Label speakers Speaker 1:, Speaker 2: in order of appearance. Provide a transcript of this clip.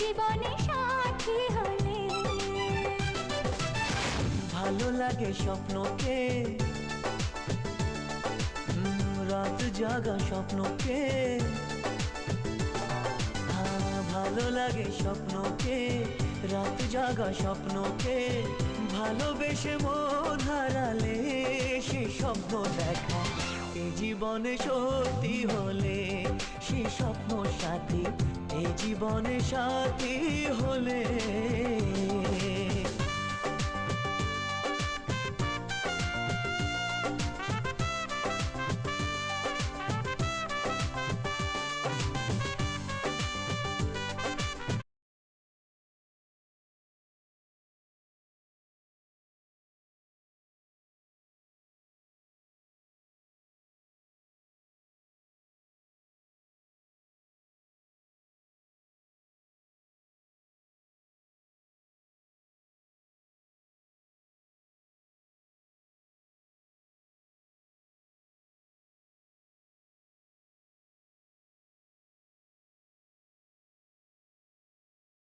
Speaker 1: জীবনে সাথী হলে।
Speaker 2: ভালো লাগে স্বপ্নকে, রাত জাগা স্বপ্নকে। ভালো লাগে স্বপ্নকে, রাত জাগা স্বপ্নকে। ভালোবেসে মন হারালে সে স্বপ্ন দেখা এ জীবনে সত্যি হলে। সে স্বপ্ন সাথী এ জীবনে সাথী হলে।